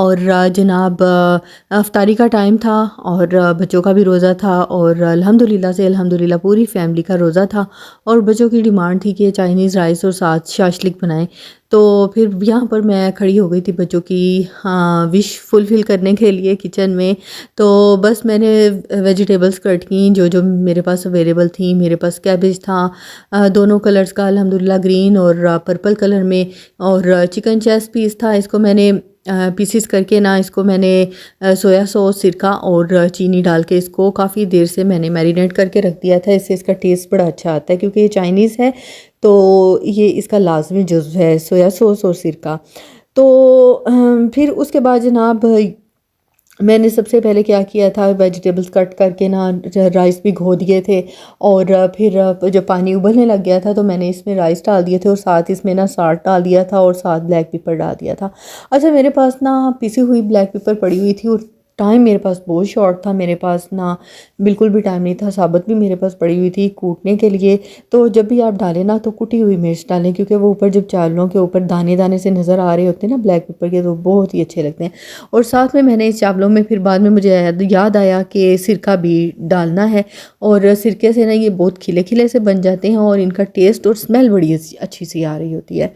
और जनाब अफ्तारी का टाइम था और बच्चों का भी रोज़ा था और अल्हम्दुलिल्लाह पूरी फैमिली का रोज़ा था और बच्चों की डिमांड थी कि चाइनीज़ राइस और साथ शाशलिक बनाएं। तो फिर यहाँ पर मैं खड़ी हो गई थी बच्चों की विश फुलफ़िल करने के लिए किचन में। तो बस मैंने वेजिटेबल्स कट की जो जो मेरे पास अवेलेबल थी। मेरे पास कैबेज था दोनों कलर्स का अल्हम्दुलिल्लाह, ग्रीन और पर्पल कलर में, और चिकन चेस्ट पीस था। इसको मैंने पीसेस करके ना इसको मैंने सोया सॉस, सिरका और चीनी डाल के इसको काफ़ी देर से मैंने मैरिनेट करके रख दिया था। इससे इसका टेस्ट बड़ा अच्छा आता है क्योंकि ये चाइनीज़ है तो ये इसका लाजमी जुज़्व है सोया सॉस और सिरका। तो फिर उसके बाद जनाब मैंने सबसे पहले क्या किया था, वेजिटेबल्स कट करके ना राइस भी धो दिए थे और फिर जब पानी उबलने लग गया था तो मैंने इसमें राइस डाल दिए थे और साथ इसमें ना साल्ट डाल दिया था और साथ ब्लैक पेपर डाल दिया था। अच्छा, मेरे पास ना पिसी हुई ब्लैक पेपर पड़ी हुई थी और टाइम मेरे पास बहुत शॉर्ट था। मेरे पास ना बिल्कुल भी टाइम नहीं था। साबुत भी मेरे पास पड़ी हुई थी कूटने के लिए। तो जब भी आप डालें ना तो कुटी हुई मिर्च डालें क्योंकि वो ऊपर जब चावलों के ऊपर दाने दाने से नज़र आ रहे होते हैं ना ब्लैक पेपर के, तो बहुत ही अच्छे लगते हैं। और साथ में मैंने इस चावलों में फिर बाद में मुझे याद आया कि सिरका भी डालना है और सिरके से ना ये बहुत खिले खिले से बन जाते हैं और इनका टेस्ट और स्मेल बड़ी अच्छी सी आ रही होती है।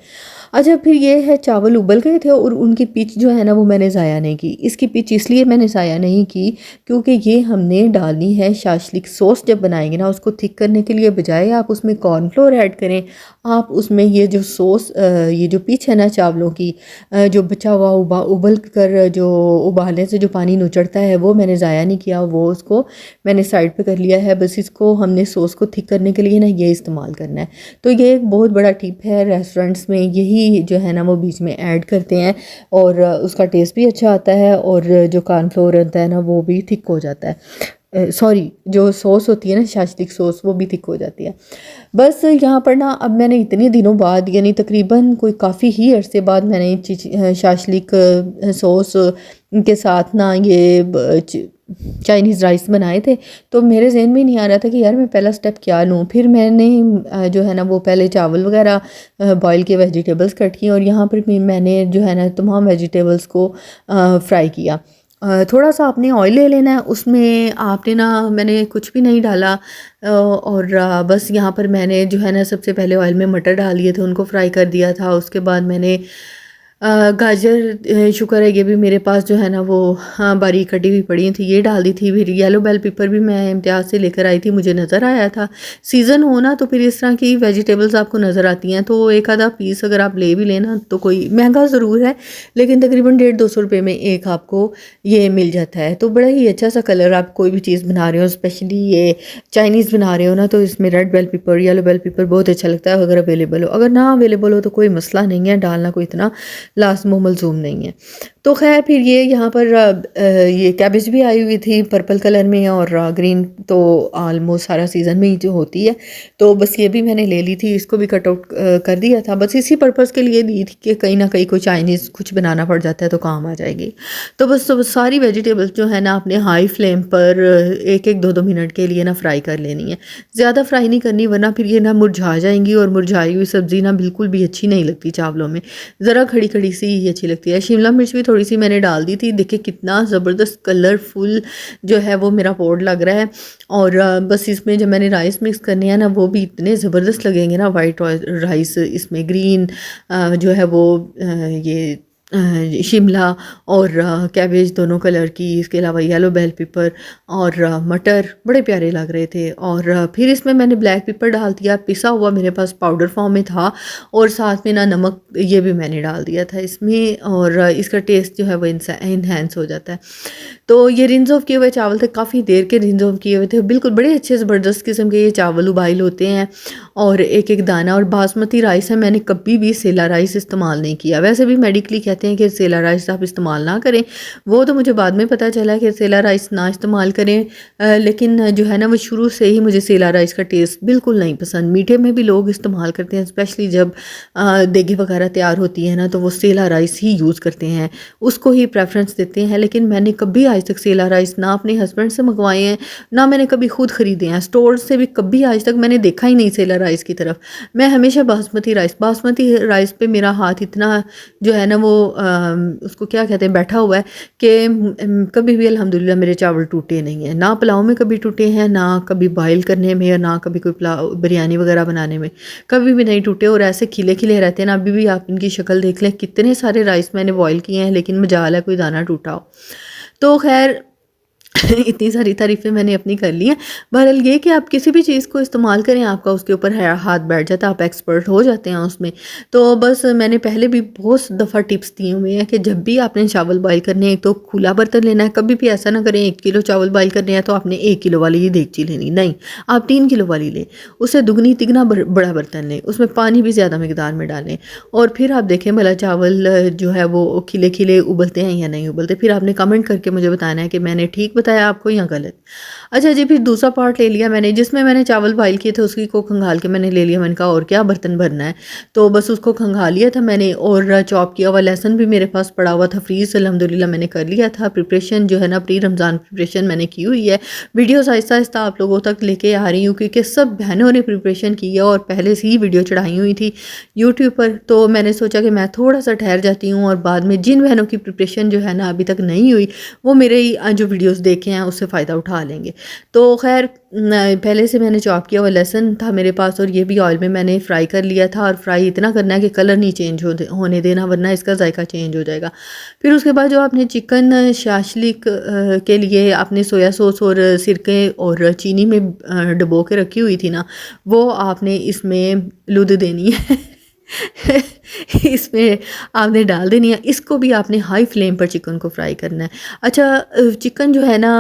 अच्छा, फिर ये है चावल उबल गए थे और उनकी पिच जो है ना वो मैंने ज़ाया नहीं की। इसकी पिच इसलिए मैंने ज़ाया नहीं की क्योंकि ये हमने डालनी है शाशलिक सॉस। जब बनाएंगे ना उसको थिक करने के लिए बजाय आप उसमें कॉर्नफ्लोर ऐड करें, आप उसमें ये जो सॉस ये जो पिच है ना चावलों की, जो बचा हुआ उबल कर जो उबालने से जो पानी नुचड़ता है वो मैंने ज़ाया नहीं किया, वो उसको मैंने साइड पे कर लिया है। बस इसको हमने सॉस को थिक करने के लिए ना ये इस्तेमाल करना है। तो ये एक बहुत बड़ा टिप है, रेस्टोरेंट्स में यही जो है ना वो बीच में ऐड करते हैं और उसका टेस्ट भी अच्छा आता है और जो कॉर्नफ्लोर होता है ना वो भी थिक हो जाता है। सॉरी, जो सॉस होती है ना शाशलिक सॉस वो भी थिक हो जाती है। बस यहाँ पर ना अब मैंने इतने दिनों बाद यानी तकरीबन कोई काफ़ी ही अरसे बाद मैंने शाशलिक सॉस के साथ ना ये चाइनीज़ राइस बनाए थे। तो मेरे जहन में नहीं आ रहा था कि यार मैं पहला स्टेप क्या लूँ। फिर मैंने जो है ना वो पहले चावल वगैरह बॉईल के वेजिटेबल्स कट की और यहाँ पर भी मैंने जो है ना तमाम वेजिटेबल्स को फ्राई किया। थोड़ा सा आपने ऑयल ले लेना है, उसमें आपने ना मैंने कुछ भी नहीं डाला और बस यहाँ पर मैंने जो है ना सबसे पहले ऑयल में मटर डाल दिए थे, उनको फ्राई कर दिया था। उसके बाद मैंने गाजर, शुक्र है ये भी मेरे पास जो है ना वो बारीक कटी हुई पड़ी थी, ये डाल दी थी। फिर येलो बेल पेपर भी मैं इम्तियाज़ से लेकर आई थी, मुझे नज़र आया था। सीज़न हो ना तो फिर इस तरह की वेजिटेबल्स आपको नज़र आती हैं तो एक आधा पीस अगर आप ले भी लेना तो कोई महंगा ज़रूर है लेकिन तकरीबन 150-200 रुपये में एक आपको ये मिल जाता है। तो बड़ा ही अच्छा सा कलर, आप कोई भी चीज़ बना रहे हो स्पेशली ये चाइनीज़ बना रहे हो ना तो इसमें red bell pepper, yellow bell pepper बहुत अच्छा लगता है अगर अवेलेबल हो। अगर ना अवेलेबल हो तो कोई मसला नहीं है, डालना कोई इतना लाजमो मलजूम नहीं है। तो खैर फिर ये यहाँ पर ये कैबेज भी आई हुई थी पर्पल कलर में और ग्रीन, तो आलमोस्ट सारा सीज़न में ही जो होती है। तो बस ये भी मैंने ले ली थी, इसको भी कट आउट कर दिया था, बस इसी पर्पज़ के लिए दी थी कि कहीं ना कहीं कोई चाइनीज़ कुछ बनाना पड़ जाता है तो काम आ जाएगी। तो बस सारी वेजिटेबल्स जो है ना अपने हाई फ्लेम पर 1-1, 2-2 मिनट के लिए ना फ्राई कर लेनी है। ज़्यादा फ्राई नहीं करनी वरना फिर ये ना मुरझा जाएंगी और मुरझाई हुई सब्ज़ी ना बिल्कुल भी अच्छी नहीं लगती चावलों में, ज़रा खड़ी खड़ी सी ही अच्छी लगती है। शिमला मिर्च भी थोड़ी सी मैंने डाल दी थी। देखिए कितना ज़बरदस्त कलरफुल जो है वो मेरा पोर्ट लग रहा है। और बस इसमें जब मैंने राइस मिक्स करने हैं ना वो भी इतने ज़बरदस्त लगेंगे ना, वाइट राइस, इसमें ग्रीन जो है वो ये शिमला और कैबेज दोनों कलर की, इसके अलावा येलो बेल पेपर और मटर बड़े प्यारे लग रहे थे। और फिर इसमें मैंने ब्लैक पेपर डाल दिया, पिसा हुआ मेरे पास पाउडर फॉर्म में था, और साथ में ना नमक ये भी मैंने डाल दिया था इसमें, और इसका टेस्ट जो है वो इन्हेंस हो जाता है। तो ये रिंज ऑफ किए हुए चावल थे, काफ़ी देर के रिंज ऑफ किए हुए थे, बिल्कुल बड़े अच्छे ज़बरदस्त किस्म के ये चावल उबाइल होते हैं और एक एक दाना। और बासमती राइस है, मैंने कभी भी सेला राइस इस्तेमाल नहीं किया। वैसे भी मेडिकली कहते हैं कि सेला राइस आप इस्तेमाल ना करें, वो तो मुझे बाद में पता चला कि सेला राइस ना इस्तेमाल करें, लेकिन जो है ना वो शुरू से ही मुझे सेला राइस का टेस्ट बिल्कुल नहीं पसंद। मीठे में भी लोग इस्तेमाल करते हैं, स्पेशली जब देगी वगैरह तैयार होती है ना तो वो सेला राइस ही यूज़ करते हैं, उसको ही प्रेफरेंस देते हैं। लेकिन मैंने कभी आज तक सेला राइस ना अपने हस्बैंड से मंगवाए हैं, ना मैंने कभी खुद ख़रीदे हैं, स्टोर से भी कभी आज तक मैंने देखा ही नहीं सेला राइस की तरफ। मैं हमेशा बासमती राइस पे मेरा हाथ इतना जो है ना वो उसको क्या कहते हैं बैठा हुआ है कि कभी भी अल्हम्दुलिल्लाह मेरे चावल टूटे नहीं हैं, ना पुलाव में कभी टूटे हैं, ना कभी बॉयल करने में, या ना कभी कोई पुलाव बिरयानी वगैरह बनाने में कभी भी नहीं टूटे, और ऐसे खिले खिले रहते हैं ना। अभी भी आप इनकी शक्ल देख लें, कितने सारे राइस मैंने बॉयल किए हैं, लेकिन मजाल है कोई दाना टूटा हो। तो खैर इतनी सारी तारीफ़ें मैंने अपनी कर ली हैं। बहरहाल ये कि आप किसी भी चीज़ को इस्तेमाल करें, आपका उसके ऊपर है हाथ बैठ जाता है, आप एक्सपर्ट हो जाते हैं उसमें। तो बस मैंने पहले भी बहुत दफ़ा टिप्स दिए हुए हैं कि जब भी आपने चावल बॉयल करने हैं, तो खुला बर्तन लेना है। कभी भी ऐसा ना करें 1 किलो चावल बॉयल करने हैं तो आपने 1 किलो वाली ही देगची लेनी, नहीं, आप 3 किलो वाली लें, उससे दुगनी तिगना बड़ा बर्तन लें, उसमें पानी भी ज़्यादा मकदार में डालें, और फिर आप देखें भला चावल जो है वो खिले खिले उबलते हैं या नहीं उबलते। फिर आपने कमेंट करके मुझे बताना है कि मैंने ठीक बताया आपको या गलत। अच्छा जी, फिर दूसरा पार्ट ले लिया मैंने, जिसमें मैंने चावल बॉयल किए थे, उसी को खंगाल के मैंने ले लिया। मैंने कहा और क्या बर्तन भरना है, तो बस उसको खंगाल लिया था मैंने। और चॉप किया हुआ लहसुन भी मेरे पास पड़ा हुआ था फ्रीज, अल्हम्दुलिल्लाह मैंने कर लिया था। प्रिपरेशन जो है ना, प्री रमज़ान प्रिपरेशन मैंने की हुई है। वीडियोस आहिस्ता आहिस्ता आप लोगों तक लेके आ रही हूँ, क्योंकि सब बहनों ने प्रिपरेशन की है और पहले से ही वीडियो चढ़ाई हुई थी यूट्यूब पर। तो मैंने सोचा कि मैं थोड़ा सा ठहर जाती हूँ, और बाद में जिन बहनों की प्रिपरेशन जो है ना अभी तक नहीं हुई, वो मेरे जो वीडियोस देखे हैं उससे फ़ायदा उठा लेंगे। तो खैर पहले से मैंने चॉप किया हुआ लहसुन था मेरे पास, और ये भी ऑयल में मैंने फ्राई कर लिया था। और फ्राई इतना करना है कि कलर नहीं चेंज होने देना, वरना इसका जायका चेंज हो जाएगा। फिर उसके बाद जो आपने चिकन शाशलिक के लिए आपने सोया सॉस और सिरके और चीनी में डुबो के रखी हुई थी ना, वो आपने इसमें लुध देनी है इसमें आपने डाल देनी है। इसको भी आपने हाई फ्लेम पर चिकन को फ्राई करना है। अच्छा, चिकन जो है ना,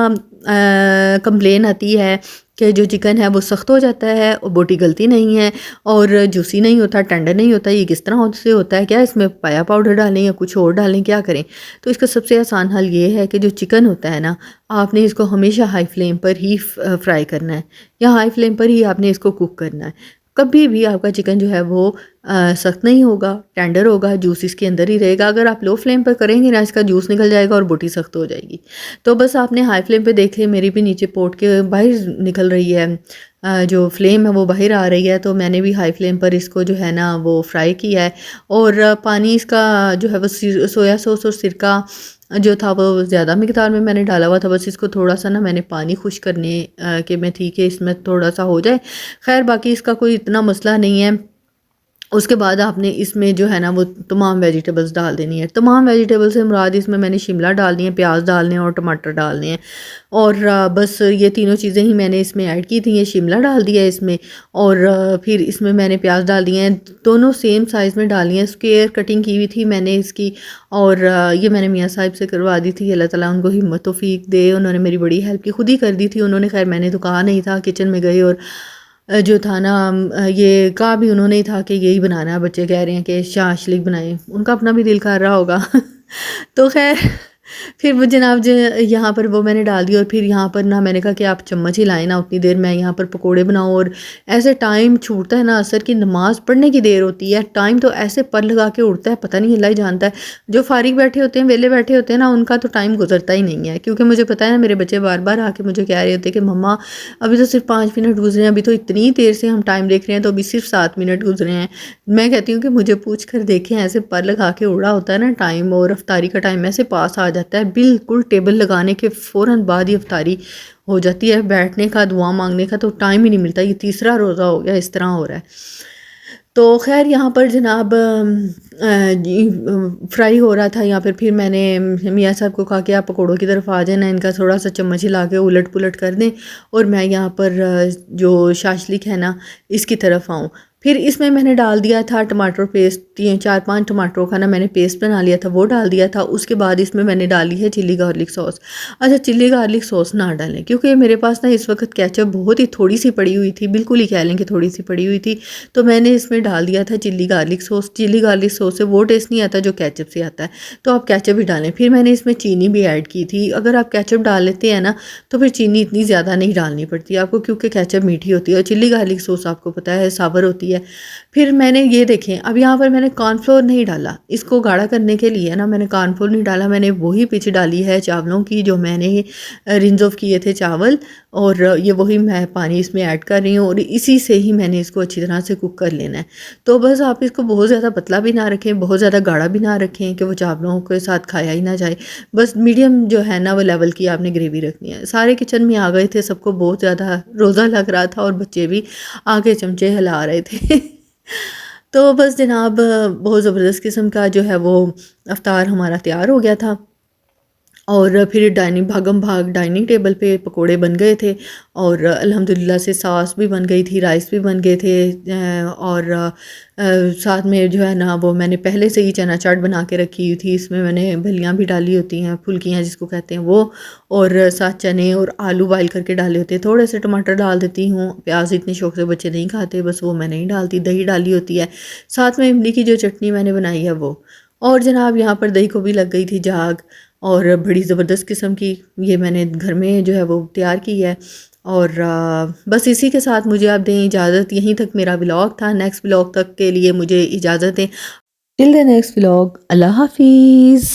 कंप्लेन आती है कि जो चिकन है वो सख्त हो जाता है और बोटी गलती नहीं है और जूसी नहीं होता, टेंडर नहीं होता। ये किस तरह से होता है, क्या इसमें पाया पाउडर डालें या कुछ और डालें, क्या करें? तो इसका सबसे आसान हल ये है कि जो चिकन होता है ना, आपने इसको हमेशा हाई फ्लेम पर ही फ्राई करना है, या हाई फ्लेम पर ही आपने इसको कुक करना है। कभी भी आपका चिकन जो है वो सख्त नहीं होगा, टेंडर होगा, जूस इसके अंदर ही रहेगा। अगर आप लो फ्लेम पर करेंगे ना, इसका जूस निकल जाएगा और बोटी सख्त हो जाएगी। तो बस आपने हाई फ्लेम पे देख लिया, मेरी भी नीचे पोट के बाहर निकल रही है, जो फ्लेम है वो बाहर आ रही है। तो मैंने भी हाई फ्लेम पर इसको जो है ना वो फ्राई किया है। और पानी इसका जो है वो सोया सॉस और सिरका जो था वो ज़्यादा मिकदार में मैंने डाला हुआ था। बस इसको थोड़ा सा ना मैंने पानी खुश करने के में थी कि इसमें थोड़ा सा हो जाए। खैर बाकी इसका कोई इतना मसला नहीं है। उसके बाद आपने इसमें जो है ना वो तमाम वेजिटेबल्स डाल देनी है। तमाम वेजिटेबल से मुराद इसमें मैंने शिमला डालनी है, प्याज डालने हैं और टमाटर डालने हैं। और बस ये तीनों चीज़ें ही मैंने इसमें ऐड की थी। ये शिमला डाल दिया इसमें, और फिर इसमें मैंने प्याज डाल दिए हैं, दोनों सेम साइज़ में डाली हैं। स्क्वायर कटिंग की हुई थी मैंने इसकी, और ये मैंने मियाँ साहिब से करवा दी थी। अल्लाह ताला उनको हिम्मत तौफीक दे, उन्होंने मेरी बड़ी हेल्प की, खुद ही कर दी थी उन्होंने। खैर मैंने तो कहा नहीं था, किचन में गए और जो था ना ये कहा भी उन्होंने ही था कि यही बनाना है, बच्चे कह रहे हैं कि शाशलिक बनाएं, उनका अपना भी दिल कर रहा होगा तो खैर फिर वो जनाब जो यहाँ पर वो मैंने डाल दिया। और फिर यहाँ पर ना मैंने कहा कि आप चम्मच ही लाएं ना, उतनी देर मैं यहाँ पर पकोड़े बनाऊँ। और ऐसे टाइम छूटता है ना, असर की नमाज़ पढ़ने की देर होती है, टाइम तो ऐसे पर लगा के उड़ता है, पता नहीं अल्लाह ही जानता है। जो फारिग बैठे होते हैं, वेले बैठे होते हैं ना, उनका तो टाइम गुजरता ही नहीं है। क्योंकि मुझे पता है ना, मेरे बच्चे बार बार आके मुझे कह रहे होते हैं कि मम्मा अभी तो सिर्फ 5 मिनट गुजरे हैं, अभी तो इतनी देर से हम टाइम देख रहे हैं, तो अभी सिर्फ 7 मिनट गुजरे हैं। मैं कहती हूँ कि मुझे पूछ कर देखें, ऐसे पर लगा के उड़ा होता है ना टाइम, और अफ्तारी का टाइम ऐसे पास आ जाता है, बिल्कुल टेबल लगाने के फ़ौरन बाद ही अफ्तारी हो जाती है। बैठने का, दुआ मांगने का तो टाइम ही नहीं मिलता। ये तीसरा रोज़ा हो गया, इस तरह हो रहा है। तो खैर यहाँ पर जनाब फ्राई हो रहा था यहाँ पर। फिर मैंने मियाँ साहब को कहा कि आप पकौड़ों की तरफ आ जाना, इनका थोड़ा सा चम्मच हिला के उलट पुलट कर दें, और मैं यहाँ पर जो शाशलिक है ना इसकी तरफ आऊँ। फिर इसमें मैंने डाल दिया था टमाटर पेस्ट, 4-5 टमाटरों का ना मैंने पेस्ट बना लिया था, वो डाल दिया था। उसके बाद इसमें मैंने डाली है चिल्ली गार्लिक सॉस। अच्छा, चिल्ली गार्लिक सॉस ना डालें, क्योंकि मेरे पास ना इस वक्त केचप बहुत ही थोड़ी सी पड़ी हुई थी, बिल्कुल ही कह लें कि थोड़ी सी पड़ी हुई थी। तो मैंने इसमें डाल दिया था chilli garlic sauce. Chilli garlic sauce से वो टेस्ट नहीं आता जो केचप से आता है, तो आप केचप भी डालें। फिर मैंने इसमें चीनी भी ऐड की थी। अगर आप केचप डाल लेते हैं ना, तो फिर चीनी इतनी ज़्यादा नहीं डालनी पड़ती आपको, क्योंकि केचप मीठी होती है और चिल्ली गार्लिक सॉस आपको पता है सावर होती है। फिर मैंने ये देखें, अब यहाँ पर मैंने कॉर्नफ्लोर नहीं डाला, इसको गाढ़ा करने के लिए ना मैंने कॉर्नफ्लोर नहीं डाला। मैंने वही पिच डाली है चावलों की जो मैंने रिंज ऑफ किए थे चावल, और ये वही मैं पानी इसमें ऐड कर रही हूँ, और इसी से ही मैंने इसको अच्छी तरह से कुक कर लेना है। तो बस आप इसको बहुत ज़्यादा पतला भी ना रखें, बहुत ज़्यादा गाढ़ा भी ना रखें कि वो चावलों के साथ खाया ही ना जाए। बस मीडियम जो है ना वो लेवल की आपने ग्रेवी रखनी है। सारे किचन में आ गए थे, सबको बहुत ज़्यादा रोज़ा लग रहा था और बच्चे भी आगे चमचे हिला रहे थे। तो बस जनाब बहुत ज़बरदस्त किस्म का जो है वो इफ्तार हमारा तैयार हो गया था। और फिर डाइनिंग भागम भाग डाइनिंग टेबल पे पकोड़े बन गए थे और अल्हम्दुलिल्लाह से सॉस भी बन गई थी, राइस भी बन गए थे और साथ में जो है ना वो मैंने पहले से ही चना चाट बना के रखी हुई थी। इसमें मैंने फलियाँ भी डाली होती हैं, फुल्कियाँ जिसको कहते हैं वो, और साथ चने और आलू बॉयल करके डाले होते हैं। थोड़े से टमाटर डाल देती हूँ, प्याज इतने शौक से बच्चे नहीं खाते, बस वो मैं नहीं डालती। दही डाली होती है, साथ में इमली की जो चटनी मैंने बनाई है वो। और जनाब यहाँ पर दही को भी लग गई थी झाग, और बड़ी ज़बरदस्त किस्म की ये मैंने घर में जो है वो तैयार की है। और बस इसी के साथ मुझे आप दें इजाज़त। यहीं तक मेरा व्लॉग था। नेक्स्ट व्लॉग तक के लिए मुझे इजाज़त दें। टिल द नेक्स्ट व्लॉग, अल्लाह हाफिज़।